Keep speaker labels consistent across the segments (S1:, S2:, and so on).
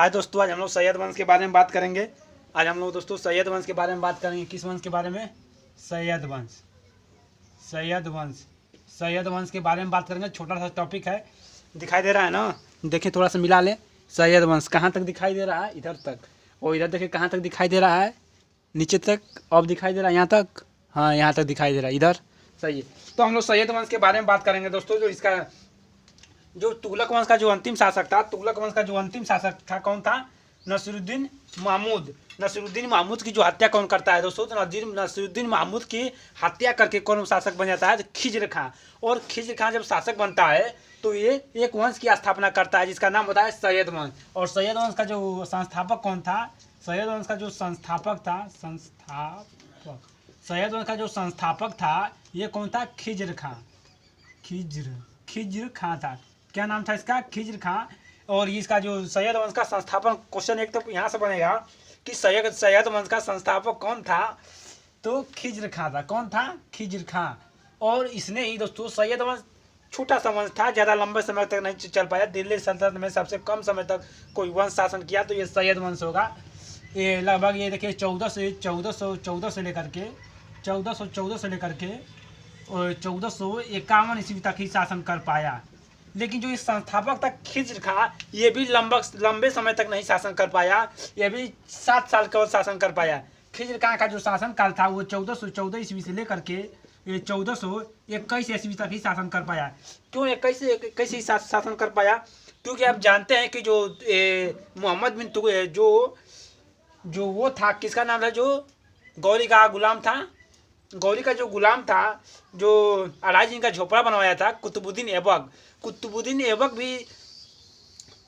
S1: हाय दोस्तों, आज हम लोग सैयद वंश के बारे में बात करेंगे। आज हम लोग दोस्तों सैयद वंश के बारे में बात करेंगे। किस वंश के बारे में? सैयद वंश। सैयद वंश सैयद वंश के बारे में बात करेंगे। छोटा सा टॉपिक है, दिखाई दे रहा है ना? देखिए थोड़ा सा मिला लें। सैयद वंश कहाँ तक दिखाई दे रहा है? इधर तक। और इधर देखिए कहाँ तक दिखाई दे रहा है? नीचे तक। अब दिखाई दे रहा है यहाँ तक। हाँ, यहाँ तक दिखाई दे रहा है। इधर सही है। तो हम लोग सैयद वंश के बारे में बात करेंगे दोस्तों। जो तुगलक वंश का जो अंतिम शासक था, तुगलक वंश का जो अंतिम शासक था कौन था? नसीरुद्दीन महमूद। नसीरुद्दीन महमूद की जो हत्या कौन करता है दोस्तों? तो नसीरुद्दीन महमूद की हत्या करके कौन शासक बन जाता है? तो खिज्र खां। और खिज्र खां जब शासक बनता है तो ये एक वंश की स्थापना करता है जिसका नाम होता है सैयद वंश। और सैयद वंश का जो संस्थापक कौन था? सैयद वंश का जो संस्थापक था सैयद वंश का जो संस्थापक था ये कौन था? खिज्र खां। खिज्र खां था। क्या नाम था इसका? खिज्र खां। और इसका जो सैयद वंश का संस्थापक, क्वेश्चन एक तो यहाँ से बनेगा कि सैयद वंश का संस्थापक कौन था? तो खिज्र खां था। कौन था? खिज्र खां। और इसने ही दोस्तों सैयद वंश छोटा सा वंश था, ज़्यादा लंबे समय तक नहीं चल पाया। दिल्ली सल्तनत में सबसे कम समय तक कोई वंश शासन किया तो ये सैयद वंश होगा। ये लगभग ये देखिए 1414 से लेकर के 1451 ईस्वी तक ही शासन कर पाया। लेकिन जो इस संस्थापक था खिज्र खां, ये भी लंबे समय तक नहीं शासन कर पाया। ये भी 7 साल केवल शासन कर पाया। खिज्र खां का जो शासन काल था वो 1414 ईस्वी से लेकर के 1421 ईस्वी तक ही शासन कर पाया। क्यों 21 शासन कर पाया? क्योंकि आप जानते हैं कि जो मोहम्मद बिन तुगलक जो वो था, किसका नाम था? जो गौरी का गुलाम था। गौरी का जो गुलाम था, जो अढ़ाई जिन का झोपड़ा बनवाया था, कुतुबुद्दीन ऐबक। कुतुबुद्दीन ऐबक भी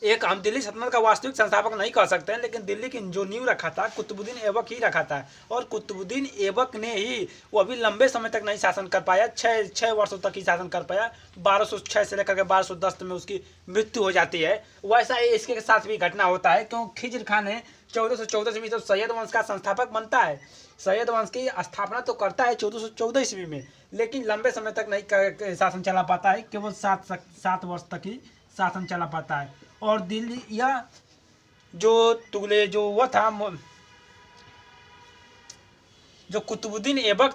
S1: एक, हम दिल्ली सल्तनत का वास्तविक संस्थापक नहीं कह सकते हैं, लेकिन दिल्ली की जो नींव रखा था कुतुबुद्दीन ऐबक ही रखा था। और कुतुबुद्दीन ऐबक ने ही, वो अभी लंबे समय तक नहीं शासन कर पाया, 6 वर्षों तक ही शासन कर पाया। 1206 से लेकर के 1210 में उसकी मृत्यु हो जाती है। वैसा इसके साथ भी घटना होता है, क्यों खिज्र खां ने 1414 ईस्वी में सैयद वंश का संस्थापक बनता है। सैयद वंश की स्थापना तो करता है 1414 ईस्वी में, लेकिन लंबे समय तक नहीं शासन चला पाता है। केवल 7 वर्ष तक ही शासन चला पाता है। और दिल्ली या जो तुगले जो वो था, जो कुतुबुद्दीन ऐबक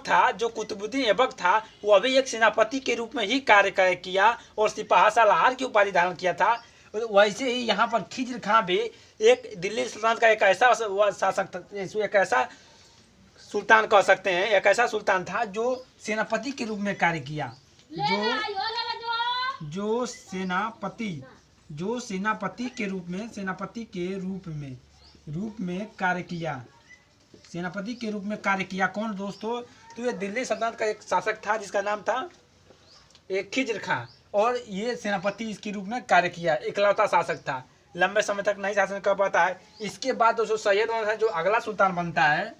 S1: था वो अभी एक सेनापति के रूप में ही कार्य किया और सिपाही सालार की उपाधि धारण किया था। वैसे ही यहाँ पर खिज्र खां भी एक दिल्ली सल्तनत का एक ऐसा शासक, एक ऐसा सुल्तान कह सकते हैं, एक ऐसा सुल्तान था जो सेनापति के रूप में कार्य किया। जो सेनापति के रूप में कार्य किया। सेनापति के रूप में कार्य किया कौन दोस्तों? तो ये दिल्ली सल्तनत का एक शासक था जिसका नाम था एक खिज्र खां। और ये सेनापति इसके रूप में कार्य किया, इकलौता शासक था, लंबे समय तक नहीं शासन कर पाता है। इसके बाद दोस्तों सैयद वंश में जो अगला सुल्तान बनता है,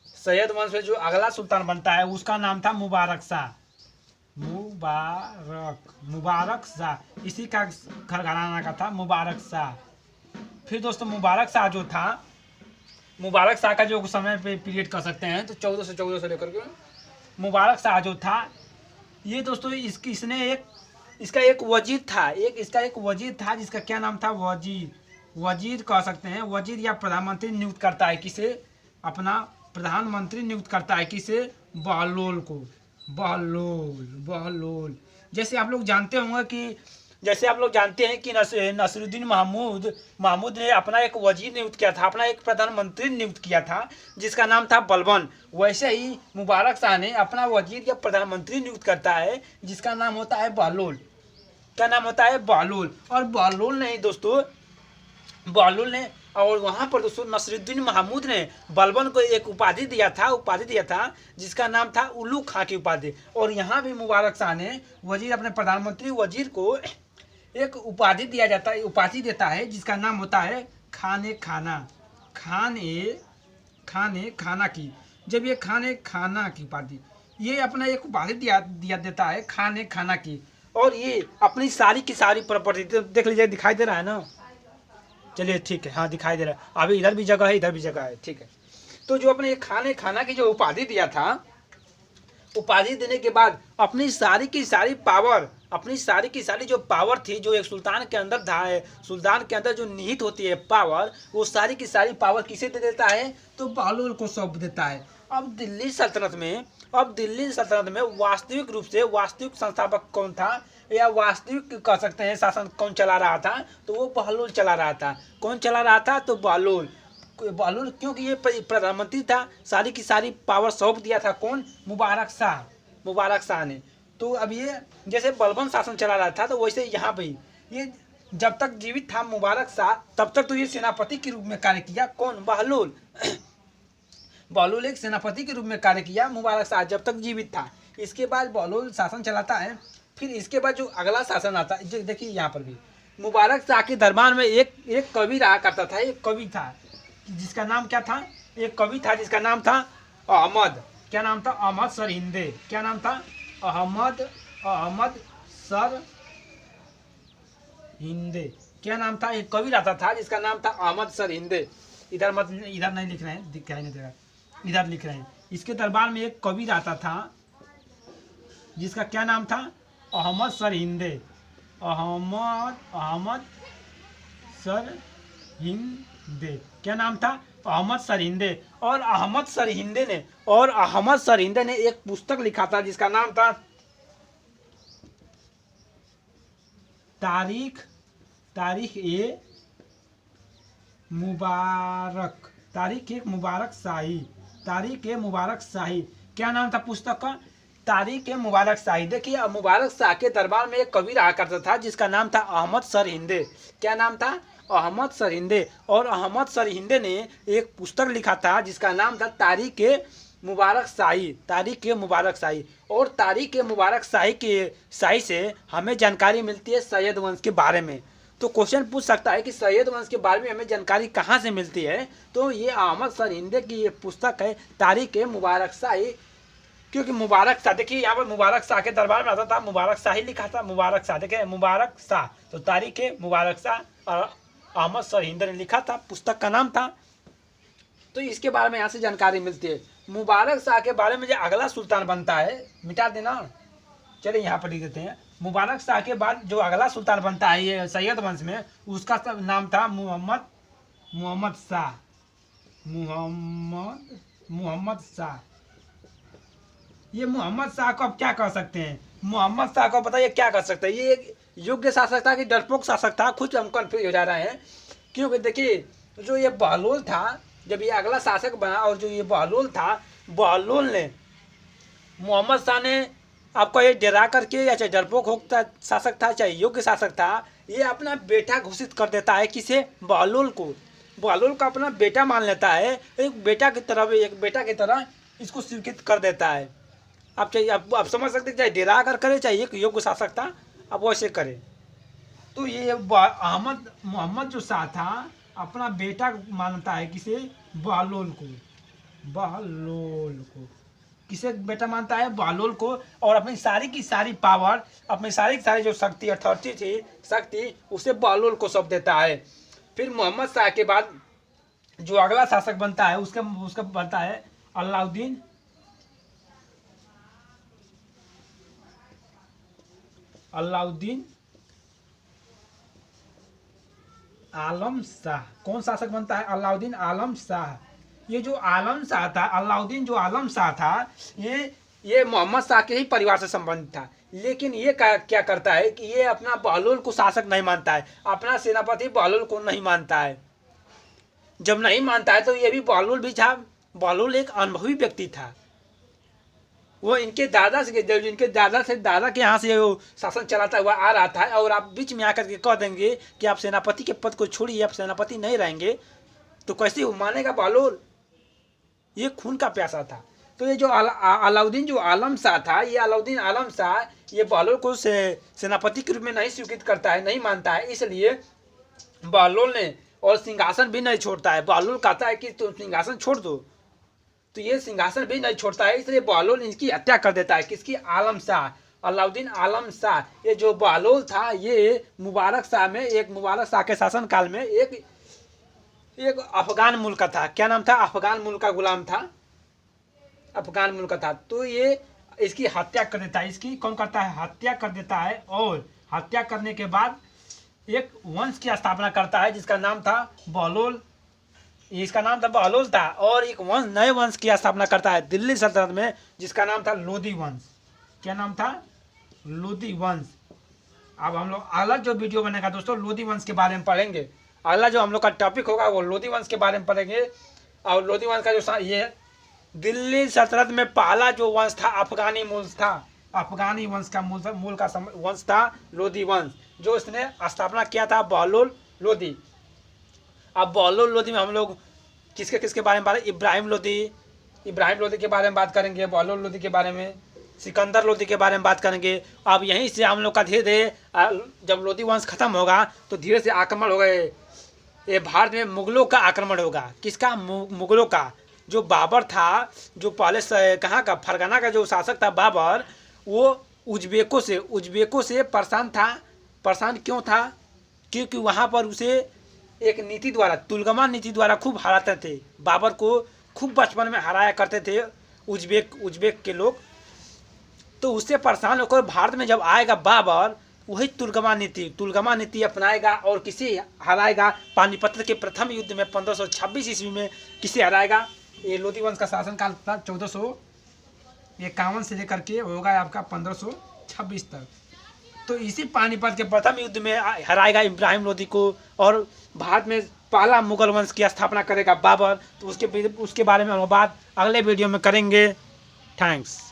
S1: सैयद वंश में जो अगला सुल्तान बनता है उसका नाम था मुबारक शाह। मुबारक शाह, इसी का घराना का था मुबारक शाह। फिर दोस्तों मुबारक शाह जो था, मुबारक शाह का जो समय पे पीरियड कर सकते हैं तो 1414 से लेकर के मुबारक शाह जो था, ये दोस्तों इसका एक वजीर था जिसका क्या नाम था? वजीर कह सकते हैं। वजीर या प्रधानमंत्री नियुक्त करता है किसे? अपना प्रधानमंत्री नियुक्त करता है किसे? बहलोल को। बहलोल। जैसे आप लोग जानते हैं कि नसीरुद्दीन महमूद ने अपना एक वजीर नियुक्त किया था, अपना एक प्रधानमंत्री नियुक्त किया था जिसका नाम था बलबन। वैसे ही मुबारक शाह ने अपना वजीर या प्रधानमंत्री नियुक्त करता है जिसका नाम होता है बहलोल। क्या नाम होता है? बहलोल। और बहलोल ने और वहाँ पर दोस्तों नसीरुद्दीन महमूद ने बलबन को एक उपाधि दिया था जिसका नाम था उल्लू खां की उपाधि। और यहाँ भी मुबारक शाह ने अपने प्रधानमंत्री वजीर को एक उपाधि देता है जिसका नाम होता है खाने खाना की। जब ये खाने खाना की उपाधि, ये अपना एक उपाधि देता है खाने खाना की। और ये अपनी सारी की सारी प्रॉपर्टी देख लीजिए, दिखाई दे रहा है ना? चलिए ठीक है, हाँ दिखाई दे रहा है। अभी इधर भी जगह है, इधर भी जगह है, ठीक है। तो जो अपने खाने खाना की जो उपाधि दिया था, उपाधि देने के बाद अपनी सारी की सारी पावर अपनी सारी की सारी जो पावर थी, जो एक सुल्तान के अंदर था, सुल्तान के अंदर जो निहित होती है पावर, वो सारी की सारी पावर किसे दे देता है? तो बहलोल को सौंप देता है। अब दिल्ली सल्तनत में वास्तविक रूप से वास्तविक संस्थापक कौन था, या वास्तविक कह सकते हैं शासन कौन चला रहा था? तो वो बहलोल चला रहा था। कौन चला रहा था? तो बहलोल। क्योंकि ये प्रधानमंत्री था, सारी की सारी पावर सौंप दिया था। कौन? मुबारक शाह ने। तो अब ये जैसे बलबन शासन चला रहा था, तो वैसे यहाँ पे ये जब तक जीवित था मुबारक शाह, तब तक तो ये सेनापति के रूप में कार्य किया। कौन? बहलोल। बहलोल एक सेनापति के रूप में कार्य किया, मुबारक शाह जब तक जीवित था। इसके बाद बहलोल शासन चलाता है। फिर इसके बाद जो अगला शासन आता है, देखिए यहाँ पर भी मुबारक शाह के दरबार में एक कवि रहा करता था। एक कवि था जिसका नाम क्या था? एक कवि था जिसका नाम था अहमद। क्या नाम था? अहमद सरहिंदे। क्या नाम था? अहमद सरहिंदे। क्या नाम था? एक कवि रहता था जिसका नाम था अहमद सरहिंदे। इधर नहीं लिख रहे हैं, दिखाई नहीं दे रहा, इधर लिख रहे हैं। इसके दरबार में एक कवि रहता था जिसका क्या नाम था? अहमद सरहिंदे। अहमद सरहिंदे। क्या नाम था? अहमद सरहिंदे। और अहमद सरहिंदे ने एक पुस्तक लिखा था जिसका नाम था तारीख ए मुबारक शाही। क्या नाम था पुस्तक का? तारीख ए मुबारक शाही। देखिए, मुबारक शाह के दरबार में एक कवि रहा करता था जिसका नाम था अहमद सरहिंदे। क्या नाम था? अहमद सरहिंदे। और अहमद सरहिंदे ने एक पुस्तक लिखा था जिसका नाम था तारीख ए मुबारक शाही। और तारीख ए मुबारक शाही से हमें जानकारी मिलती है सैयद वंश के बारे में। तो क्वेश्चन पूछ सकता है कि सैयद वंश के बारे में हमें जानकारी कहाँ से मिलती है? तो ये अहमद सरहिंदे की ये पुस्तक है तारीख ए मुबारक शाही। क्योंकि मुबारक शाह, देखिए यहाँ पर मुबारक शाह के दरबार में आता था, मुबारक शाह ही लिखा था, मुबारक शाह। देखिए मुबारक शाह, तो तारीख ए मुबारक शाह और अहमद सरहिंदे ने लिखा था, पुस्तक का नाम था। तो इसके बारे में यहाँ से जानकारी मिलती है। मुबारक शाह के बारे में जो अगला सुल्तान बनता है, मिटा देना, चलिए यहाँ पर लिख देते हैं। मुबारक शाह के बाद जो अगला सुल्तान बनता है ये सैयद वंश में, उसका नाम था मोहम्मद शाह। ये मोहम्मद शाह को अब क्या कर सकते हैं? मोहम्मद शाह को बताइए क्या कर सकते हैं? ये एक योग्य शासक था कि डरपोक शासक था? खुद हम कंफ्यूज हो जा रहे हैं। क्योंकि देखिए, जो ये बहलोल था, जब ये अगला शासक बना, और जो ये बहलोल था, बहलोल ने मोहम्मद शाह ने आपको ये डरा करके, या चाहे डरपोक होता शासक था चाहे योग्य शासक था, ये अपना बेटा घोषित कर देता है। किसे? बहलोल को। बहलोल का अपना बेटा मान लेता है, एक बेटा की तरह इसको स्वीकृत कर देता है। आप चाहिए आप समझ सकते हैं, चाहे डरा कर करे चाहे एक योग्य शासक था, आप वैसे करे। तो ये मोहम्मद जो शाह था अपना बेटा मानता है। किसे? बहलोल को। किसे बेटा मानता है? बहलोल को। और अपनी सारी की सारी पावर, अपनी सारी की सारी जो अथॉरिटी थी उसे बहलोल को सौंप देता है। फिर मोहम्मद शाह के बाद जो अगला शासक बनता है उसका बनता है अलाउद्दीन आलम शाह। कौन शासक बनता है? अलाउद्दीन आलम शाह। ये जो आलम शाह था, अलाउद्दीन जो आलम शाह था, ये मोहम्मद शाह के ही परिवार से संबंधित था। लेकिन ये क्या करता है कि ये अपना बहलोल को शासक नहीं मानता है, अपना सेनापति बहलोल को नहीं मानता है। जब नहीं मानता है तो ये भी बहलोल भी था। बहलोल एक अनुभवी व्यक्ति था। वो इनके दादा के यहाँ से वो शासन चलाता हुआ आ रहा था। और आप बीच में आकर के कह देंगे कि आप सेनापति के पद को छोड़िए, आप सेनापति नहीं रहेंगे, तो कैसे वो मानेगा बहलोल? ये खून का प्यासा था। तो ये जो अलाउद्दीन जो आलम शाह था, ये अलाउद्दीन आलम शाह ये बहलोल को सेनापति के रूप में नहीं स्वीकृत करता है, नहीं मानता है। इसलिए बहलोल ने, और सिंहासन भी नहीं छोड़ता है। बहलोल कहता है कि तुम सिंहासन छोड़ दो, तो ये सिंहासन भी नहीं छोड़ता है। इसलिए बहलोल इनकी हत्या कर देता है। किसकी? आलम शाह, अलाउद्दीन आलम शाह। ये जो बहलोल था, ये मुबारक शाह के शासन काल में एक अफगान मुल्क था। क्या नाम था? अफगान मुल्क का गुलाम था, अफगान मुल्क था। तो ये इसकी हत्या कर देता है। इसकी कौन करता है? हत्या कर देता है। और हत्या करने के बाद एक वंश की स्थापना करता है जिसका नाम था बहलोल। इसका नाम था बहलोल था। और एक वंश, नए वंश की स्थापना करता है दिल्ली सल्तनत में जिसका नाम था लोधी वंश। क्या नाम था? लोधी वंश। अब हम लोग अगला जो वीडियो बनेगा दोस्तों लोधी वंश के बारे में पढ़ेंगे। अगला जो हम लोग का टॉपिक होगा वो लोधी वंश के बारे में पढ़ेंगे। और लोधी वंश का जो ये दिल्ली सल्तनत में पहला जो वंश था अफगानी मूल था। अफगानी वंश का मूल का वंश था लोधी वंश, जो इसने स्थापना किया था बहलोल लोधी। अब बहलोल लोधी में हम लोग किसके किसके बारे में बात? इब्राहिम लोधी के बारे में बात करेंगे, बहलोल लोधी के बारे में, सिकंदर लोधी के बारे में बात करेंगे। अब यहीं से हम लोग का धीरे धीरे जब लोधी वंश खत्म होगा तो धीरे से आक्रमण होगा। ये भारत में मुगलों का आक्रमण होगा। किसका? मुगलों का। जो बाबर था, जो पहले कहाँ का, फरगना का जो शासक था बाबर, वो उज्बेकों से परेशान था। परेशान क्यों था? क्योंकि वहाँ पर उसे एक नीति द्वारा, तुलगमा नीति द्वारा खूब हराते थे। बाबर को खूब बचपन में हराया करते थे उज्बेक के लोग। तो उससे परेशान होकर भारत में जब आएगा बाबर, वही तुलगमा नीति अपनाएगा और किसे हराएगा? पानीपत के प्रथम युद्ध में 1526 ईस्वी में किसे हराएगा? ये लोधी वंश का शासनकाल था 1451 से लेकर के होगा आपका 1526 तक। तो इसी पानीपत के प्रथम युद्ध में हराएगा इब्राहिम लोधी को और भारत में पहला मुगल वंश की स्थापना करेगा बाबर। तो उसके बारे में हम बात अगले वीडियो में करेंगे। थैंक्स।